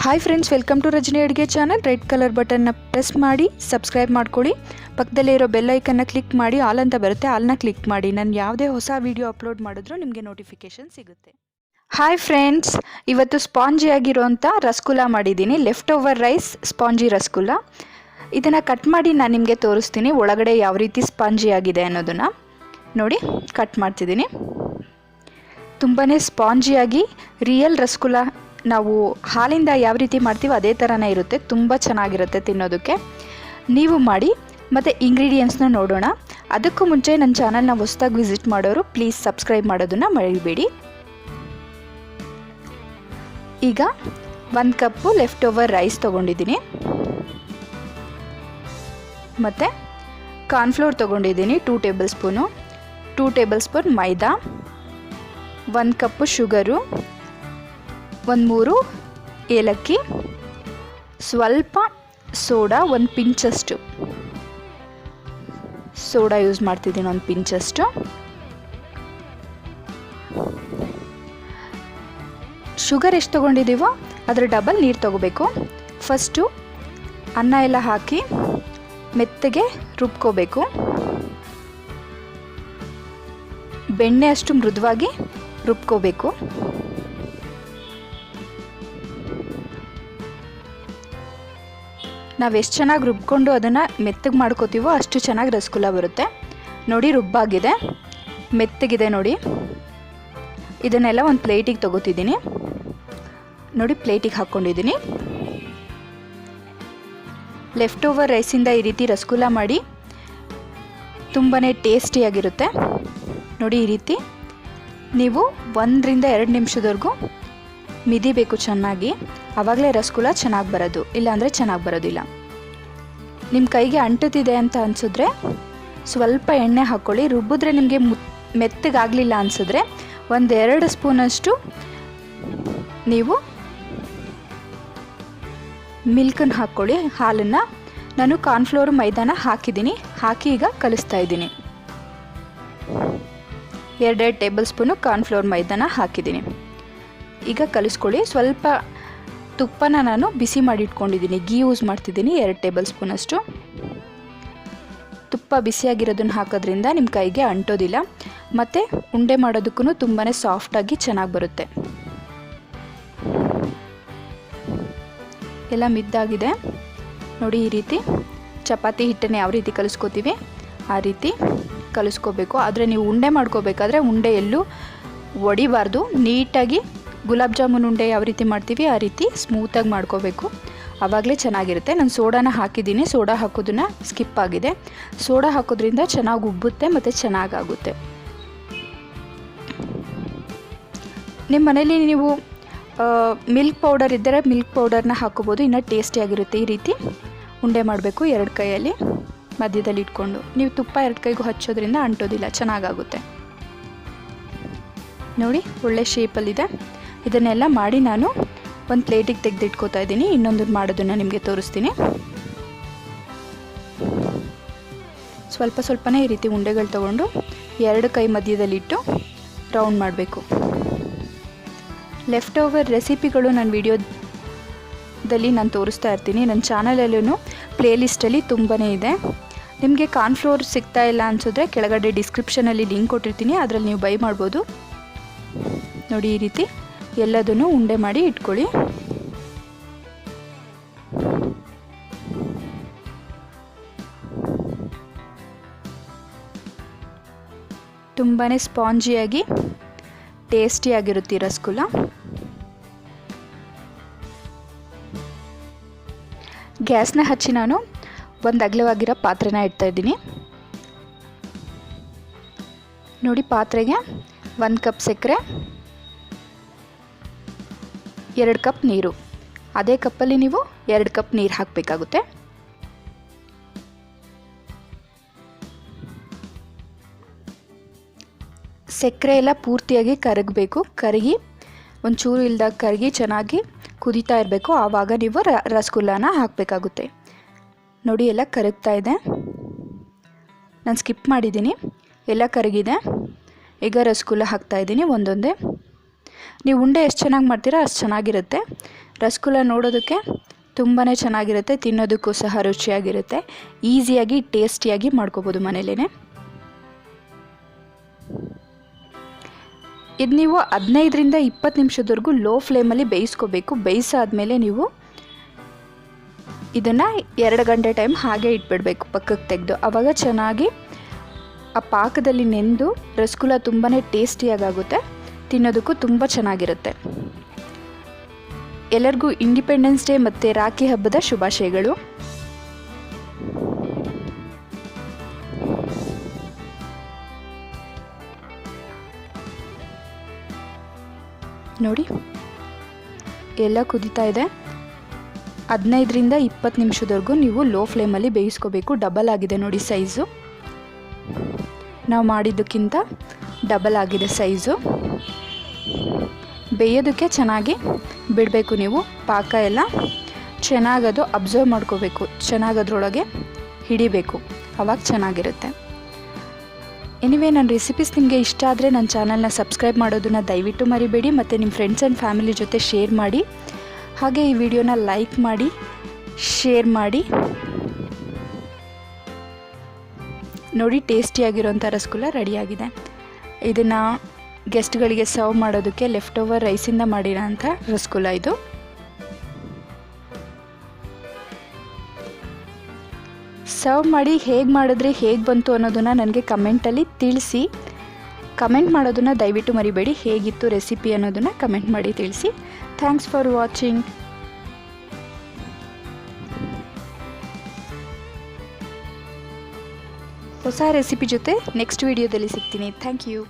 Hi friends, welcome to Rajani ಅಡುಗೆ channel. Red colour ಬಟನ್ನ press ಮಾಡಿ ಸಬ್ಸ್ಕ್ರೈಬ್ ಮಾಡ್ಕೊಳ್ಳಿ. ಪಕ್ಕದಲ್ಲೇ ಇರೋ ಬೆಲ್ ಐಕನ್ನ ಕ್ಲಿಕ್ ಮಾಡಿ ಆಲ್ ಅಂತ ಬರುತ್ತೆ, ಆಲ್ನ ಕ್ಲಿಕ್ ಮಾಡಿ. ನಾನು ಯಾವುದೇ ಹೊಸ ವಿಡಿಯೋ ಅಪ್ಲೋಡ್ ಮಾಡಿದ್ರೂ ನಿಮಗೆ ನೋಟಿಫಿಕೇಷನ್ ಸಿಗುತ್ತೆ. ಹಾಯ್ ಫ್ರೆಂಡ್ಸ್, ಇವತ್ತು ಸ್ಪಾಂಜಿ ಆಗಿರೋಂಥ ರಸಗುಲ್ಲ ಮಾಡಿದ್ದೀನಿ. Leftover rice spongy rasgulla. ಇದನ್ನು ಕಟ್ ಮಾಡಿ ನಾನು ನಿಮಗೆ ತೋರಿಸ್ತೀನಿ ಒಳಗಡೆ ಯಾವ ರೀತಿ ಸ್ಪಾಂಜಿ ಆಗಿದೆ ಅನ್ನೋದನ್ನು. ನೋಡಿ, ಕಟ್ ಮಾಡ್ತಿದ್ದೀನಿ. ತುಂಬಾ ಸ್ಪಾಂಜಿಯಾಗಿ ರಿಯಲ್ ರಸಗುಲ್ಲ ನಾವು ಹಾಲಿಂದ ಯಾವ ರೀತಿ ಮಾಡ್ತೀವೋ ಅದೇ ಥರನೇ ಇರುತ್ತೆ. ತುಂಬ ಚೆನ್ನಾಗಿರುತ್ತೆ ತಿನ್ನೋದಕ್ಕೆ. ನೀವು ಮಾಡಿ ಮತ್ತು ಇಂಗ್ರೀಡಿಯೆಂಟ್ಸ್ನ ನೋಡೋಣ. ಅದಕ್ಕೂ ಮುಂಚೆ ನನ್ನ ಚಾನಲ್ನ ಹೊಸದಾಗಿ ವಿಸಿಟ್ ಮಾಡೋರು ಪ್ಲೀಸ್ ಸಬ್ಸ್ಕ್ರೈಬ್ ಮಾಡೋದನ್ನು ಮರಿಬೇಡಿ. ಈಗ 1 ಕಪ್ಪು ಲೆಫ್ಟ್ ಓವರ್ ರೈಸ್ ತೊಗೊಂಡಿದ್ದೀನಿ ಮತ್ತು ಕಾರ್ನ್ಫ್ಲೋರ್ ತೊಗೊಂಡಿದ್ದೀನಿ 2 ಟೇಬಲ್ ಸ್ಪೂನು, 2 ಟೇಬಲ್ ಸ್ಪೂನ್ ಮೈದಾ, 1 ಕಪ್ಪು ಶುಗರು, 3 ಏಲಕ್ಕಿ, ಸ್ವಲ್ಪ ಸೋಡಾ, 1 ಪಿಂಚಷ್ಟು ಸೋಡಾ ಯೂಸ್ ಮಾಡ್ತಿದ್ದೀನಿ, 1 ಪಿಂಚಷ್ಟು. ಶುಗರ್ ಎಷ್ಟು ತೊಗೊಂಡಿದ್ದೀವೋ ಅದರ ಡಬಲ್ ನೀರು ತೊಗೋಬೇಕು. ಫಸ್ಟು ಅನ್ನ ಎಲ್ಲ ಹಾಕಿ ಮೆತ್ತಗೆ ರುಬ್ಕೋಬೇಕು. ಬೆಣ್ಣೆ ಅಷ್ಟು ಮೃದುವಾಗಿ ರುಬ್ಕೋಬೇಕು. ನಾವು ಎಷ್ಟು ಚೆನ್ನಾಗಿ ರುಬ್ಕೊಂಡು ಅದನ್ನು ಮೆತ್ತಗೆ ಮಾಡ್ಕೋತೀವೋ ಅಷ್ಟು ಚೆನ್ನಾಗಿ ರಸಗುಲ್ಲ ಬರುತ್ತೆ. ನೋಡಿ, ರುಬ್ಬಾಗಿದೆ, ಮೆತ್ತಗಿದೆ ನೋಡಿ. ಇದನ್ನೆಲ್ಲ ಒಂದು ಪ್ಲೇಟಿಗೆ ತೊಗೋತಿದ್ದೀನಿ. ನೋಡಿ, ಪ್ಲೇಟಿಗೆ ಹಾಕ್ಕೊಂಡಿದ್ದೀನಿ. ಲೆಫ್ಟ್ ಓವರ್ ರೈಸಿಂದ ಈ ರೀತಿ ರಸಗುಲ್ಲ ಮಾಡಿ ತುಂಬಾ ಟೇಸ್ಟಿಯಾಗಿರುತ್ತೆ. ನೋಡಿ, ಈ ರೀತಿ ನೀವು 1 ರಿಂದ 2 ನಿಮಿಷದವರೆಗೂ ಮಿದಿಬೇಕು ಚೆನ್ನಾಗಿ. ಆವಾಗಲೇ ರಸಗುಲ್ಲ ಚೆನ್ನಾಗಿ ಬರೋದು, ಇಲ್ಲಾಂದರೆ ಚೆನ್ನಾಗಿ ಬರೋದಿಲ್ಲ. ನಿಮ್ಮ ಕೈಗೆ ಅಂಟುತ್ತಿದೆ ಅಂತ ಅನಿಸಿದ್ರೆ ಸ್ವಲ್ಪ ಎಣ್ಣೆ ಹಾಕ್ಕೊಳ್ಳಿ. ರುಬ್ಬಿದ್ರೆ ನಿಮಗೆ ಮೆತ್ತಗಾಗಲಿಲ್ಲ ಅನಿಸಿದ್ರೆ 1-2 ಸ್ಪೂನಷ್ಟು ನೀವು ಮಿಲ್ಕನ್ನು ಹಾಕ್ಕೊಳ್ಳಿ, ಹಾಲನ್ನು. ನಾನು ಕಾರ್ನ್ಫ್ಲೋರ್ ಮೈದಾನ ಹಾಕಿದ್ದೀನಿ, ಹಾಕಿ ಈಗ ಕಲಿಸ್ತಾ ಇದ್ದೀನಿ. 2 ಟೇಬಲ್ ಸ್ಪೂನು ಕಾರ್ನ್ಫ್ಲೋರ್ ಮೈದಾನ ಹಾಕಿದ್ದೀನಿ. ಈಗ ಕಲಿಸ್ಕೊಳ್ಳಿ. ಸ್ವಲ್ಪ ತುಪ್ಪನ ನಾನು ಬಿಸಿ ಮಾಡಿ ಇಟ್ಕೊಂಡಿದ್ದೀನಿ, ಗೀ ಯೂಸ್ ಮಾಡ್ತಿದ್ದೀನಿ, 2 ಟೇಬಲ್ ಸ್ಪೂನಷ್ಟು. ತುಪ್ಪ ಬಿಸಿಯಾಗಿರೋದನ್ನು ಹಾಕೋದ್ರಿಂದ ನಿಮ್ಮ ಕೈಗೆ ಅಂಟೋದಿಲ್ಲ ಮತ್ತು ಉಂಡೆ ಮಾಡೋದಕ್ಕೂ ತುಂಬಾ ಸಾಫ್ಟಾಗಿ ಚೆನ್ನಾಗಿ ಬರುತ್ತೆ. ಎಲ್ಲ ಮಿದ್ದಾಗಿದೆ ನೋಡಿ. ಈ ರೀತಿ ಚಪಾತಿ ಹಿಟ್ಟನ್ನು ಯಾವ ರೀತಿ ಕಲಿಸ್ಕೋತೀವಿ ಆ ರೀತಿ ಕಲಿಸ್ಕೋಬೇಕು. ಆದರೆ ನೀವು ಉಂಡೆ ಮಾಡ್ಕೋಬೇಕಾದ್ರೆ ಉಂಡೆ ಎಲ್ಲೂ ಒಡಿಬಾರ್ದು. ನೀಟಾಗಿ ಗುಲಾಬ್ ಜಾಮೂನ್ ಉಂಡೆ ಯಾವ ರೀತಿ ಮಾಡ್ತೀವಿ ಆ ರೀತಿ ಸ್ಮೂತಾಗಿ ಮಾಡ್ಕೋಬೇಕು, ಆವಾಗಲೇ ಚೆನ್ನಾಗಿರುತ್ತೆ. ನಾನು ಸೋಡಾನ ಹಾಕಿದ್ದೀನಿ, ಸೋಡಾ ಹಾಕೋದನ್ನು ಸ್ಕಿಪ್ ಆಗಿದೆ. ಸೋಡಾ ಹಾಕೋದ್ರಿಂದ ಚೆನ್ನಾಗಿ ಉಬ್ಬುತ್ತೆ ಮತ್ತು ಚೆನ್ನಾಗಾಗುತ್ತೆ. ನಿಮ್ಮ ಮನೇಲಿ ನೀವು ಮಿಲ್ಕ್ ಪೌಡರ್ ಇದ್ದರೆ ಮಿಲ್ಕ್ ಪೌಡರ್ನ ಹಾಕೋಬೋದು, ಇನ್ನೂ ಟೇಸ್ಟಿಯಾಗಿರುತ್ತೆ. ಈ ರೀತಿ ಉಂಡೆ ಮಾಡಬೇಕು 2 ಕೈಯಲ್ಲಿ ಮಧ್ಯದಲ್ಲಿ ಇಟ್ಕೊಂಡು. ನೀವು ತುಪ್ಪ 2 ಕೈಗೂ ಹಚ್ಚೋದ್ರಿಂದ ಅಂಟೋದಿಲ್ಲ, ಚೆನ್ನಾಗಾಗುತ್ತೆ. ನೋಡಿ, ಒಳ್ಳೆ ಶೇಪಲ್ಲಿದೆ. ಇದನ್ನೆಲ್ಲ ಮಾಡಿ ನಾನು ಒಂದು ಪ್ಲೇಟಿಗೆ ತೆಗೆದಿಟ್ಕೋತಾ ಇದ್ದೀನಿ. ಇನ್ನೊಂದು ಮಾಡೋದನ್ನು ನಿಮಗೆ ತೋರಿಸ್ತೀನಿ. ಸ್ವಲ್ಪ ಸ್ವಲ್ಪನೇ ಈ ರೀತಿ ಉಂಡೆಗಳು ತೊಗೊಂಡು 2 ಕೈ ಮಧ್ಯದಲ್ಲಿಟ್ಟು ರೌಂಡ್ ಮಾಡಬೇಕು. ಲೆಫ್ಟ್ ಓವರ್ ರೆಸಿಪಿಗಳು ನನ್ನ ವಿಡಿಯೋದಲ್ಲಿ ನಾನು ತೋರಿಸ್ತಾ ಇರ್ತೀನಿ. ನನ್ನ ಚಾನಲಲ್ಲೂ ಪ್ಲೇಲಿಸ್ಟಲ್ಲಿ ತುಂಬಾ ಇದೆ. ನಿಮಗೆ ಕಾರ್ನ್ಫ್ಲೋರ್ ಸಿಗ್ತಾ ಇಲ್ಲ ಅನಿಸಿದ್ರೆ ಕೆಳಗಡೆ ಡಿಸ್ಕ್ರಿಪ್ಷನಲ್ಲಿ ಲಿಂಕ್ ಕೊಟ್ಟಿರ್ತೀನಿ, ಅದರಲ್ಲಿ ನೀವು ಬೈ ಮಾಡ್ಬೋದು. ನೋಡಿ, ಈ ರೀತಿ ಎಲ್ಲದನ್ನು ಉಂಡೆ ಮಾಡಿ ಇಟ್ಕೊಳ್ಳಿ. ತುಂಬಾ ಸ್ಪಾಂಜಿಯಾಗಿ ಟೇಸ್ಟಿಯಾಗಿರುತ್ತೆ ಈ ರಸಗುಲ್ಲ. ಗ್ಯಾಸ್ನ ಹಚ್ಚಿ ನಾನು ಒಂದು ಅಗಲವಾಗಿರೋ ಪಾತ್ರೆನ ಇಡ್ತಾ ಇದ್ದೀನಿ. ನೋಡಿ, ಪಾತ್ರೆಗೆ 1 ಕಪ್ ಸಕ್ಕರೆ, 2 ಕಪ್ ನೀರು. ಅದೇ ಕಪ್ಪಲ್ಲಿ ನೀವು 2 ಕಪ್ ನೀರು ಹಾಕಬೇಕಾಗುತ್ತೆ. ಸಕ್ಕರೆ ಎಲ್ಲ ಪೂರ್ತಿಯಾಗಿ ಕರಗಬೇಕು. ಕರಗಿ ಒಂಚೂರು ಇಲ್ದಾಗ ಕರಗಿ ಚೆನ್ನಾಗಿ ಕುದೀತಾ ಇರಬೇಕು. ಆವಾಗ ನೀವು ರಸಗುಲ್ಲನ ಹಾಕಬೇಕಾಗುತ್ತೆ. ನೋಡಿ, ಎಲ್ಲ ಕರಗ್ತಾ ಇದೆ. ನಾನು ಸ್ಕಿಪ್ ಮಾಡಿದ್ದೀನಿ, ಎಲ್ಲ ಕರಗಿದೆ. ಈಗ ರಸಗುಲ್ಲ ಹಾಕ್ತಾಯಿದ್ದೀನಿ ಒಂದೊಂದೇ. ನೀವು ಉಂಡೆ ಎಷ್ಟು ಚೆನ್ನಾಗಿ ಮಾಡ್ತೀರಾ ಅಷ್ಟು ಚೆನ್ನಾಗಿರುತ್ತೆ. ರಸಗುಲ್ಲ ನೋಡೋದಕ್ಕೆ ತುಂಬಾ ಚೆನ್ನಾಗಿರುತ್ತೆ, ತಿನ್ನೋದಕ್ಕೂ ಸಹ ರುಚಿಯಾಗಿರುತ್ತೆ. ಈಸಿಯಾಗಿ ಟೇಸ್ಟಿಯಾಗಿ ಮಾಡ್ಕೋಬೋದು ಮನೇಲೇ. ಇದು ನೀವು 15ರಿಂದ 20 ನಿಮಿಷದವರೆಗೂ ಲೋ ಫ್ಲೇಮಲ್ಲಿ ಬೇಯಿಸ್ಕೋಬೇಕು. ಬೇಯಿಸಾದ್ಮೇಲೆ ನೀವು ಇದನ್ನು 2 ಗಂಟೆ ಟೈಮ್ ಹಾಗೆ ಇಟ್ಬಿಡಬೇಕು ಪಕ್ಕಕ್ಕೆ ತೆಗೆದು. ಆವಾಗ ಚೆನ್ನಾಗಿ ಆ ಪಾಕದಲ್ಲಿ ನೆಂದು ರಸಗುಲ್ಲ ತುಂಬಾ ಟೇಸ್ಟಿಯಾಗುತ್ತೆ, ತಿನ್ನೋದಕ್ಕೂ ತುಂಬ ಚೆನ್ನಾಗಿರುತ್ತೆ. ಎಲ್ಲರಿಗೂ ಇಂಡಿಪೆಂಡೆನ್ಸ್ ಡೇ ಮತ್ತು ರಾಖಿ ಹಬ್ಬದ ಶುಭಾಶಯಗಳು. ನೋಡಿ ಎಲ್ಲ ಕುದೀತಾ ಇದೆ. 15ರಿಂದ 20 ನಿಮಿಷದವರೆಗೂ ನೀವು ಲೋ ಫ್ಲೇಮಲ್ಲಿ ಬೇಯಿಸ್ಕೋಬೇಕು. ಡಬಲ್ ಆಗಿದೆ ನೋಡಿ ಸೈಜು, ನಾವು ಮಾಡಿದ್ದಕ್ಕಿಂತ ಡಬಲ್ ಆಗಿದೆ ಸೈಜು. ಬೇಯೋದಕ್ಕೆ ಚೆನ್ನಾಗಿ ಬಿಡಬೇಕು ನೀವು. ಪಾಕ ಎಲ್ಲ ಚೆನ್ನಾಗದು ಅಬ್ಸರ್ವ್ ಮಾಡ್ಕೋಬೇಕು, ಚೆನ್ನಾಗದ್ರೊಳಗೆ ಹಿಡಿಬೇಕು, ಆವಾಗ ಚೆನ್ನಾಗಿರುತ್ತೆ. ಎನಿವೇ ನನ್ನ ರೆಸಿಪೀಸ್ ನಿಮಗೆ ಇಷ್ಟ ಆದರೆ ನನ್ನ ಚಾನಲ್ನ ಸಬ್ಸ್ಕ್ರೈಬ್ ಮಾಡೋದನ್ನು ದಯವಿಟ್ಟು ಮರಿಬೇಡಿ. ಮತ್ತು ನಿಮ್ಮ ಫ್ರೆಂಡ್ಸ್ ಆ್ಯಂಡ್ ಫ್ಯಾಮಿಲಿ ಜೊತೆ ಶೇರ್ ಮಾಡಿ. ಹಾಗೆ ಈ ವಿಡಿಯೋನ ಲೈಕ್ ಮಾಡಿ, ಶೇರ್ ಮಾಡಿ. ನೋಡಿ ಟೇಸ್ಟಿಯಾಗಿರೋಂಥ ರಸಗುಲ್ಲ ರೆಡಿಯಾಗಿದೆ. ಇದನ್ನು ಗೆಸ್ಟ್ಗಳಿಗೆ ಸರ್ವ್ ಮಾಡೋದಕ್ಕೆ ಲೆಫ್ಟ್ ಓವರ್ ರೈಸಿಂದ ಮಾಡಿರೋಂಥ ರಸಗುಲ್ಲ ಇದು. ಸರ್ವ್ ಮಾಡಿ ಹೇಗೆ ಮಾಡಿದ್ರೆ ಹೇಗೆ ಬಂತು ಅನ್ನೋದನ್ನು ನನಗೆ ಕಮೆಂಟಲ್ಲಿ ತಿಳಿಸಿ. ಕಮೆಂಟ್ ಮಾಡೋದನ್ನು ದಯವಿಟ್ಟು ಮರಿಬೇಡಿ. ಹೇಗಿತ್ತು ರೆಸಿಪಿ ಅನ್ನೋದನ್ನು ಕಮೆಂಟ್ ಮಾಡಿ ತಿಳಿಸಿ. Thanks for watching. ಹೊಸ ರೆಸಿಪಿ ಜೊತೆ ನೆಕ್ಸ್ಟ್ ವಿಡಿಯೋದಲ್ಲಿ ಸಿಗ್ತೀನಿ. Thank you.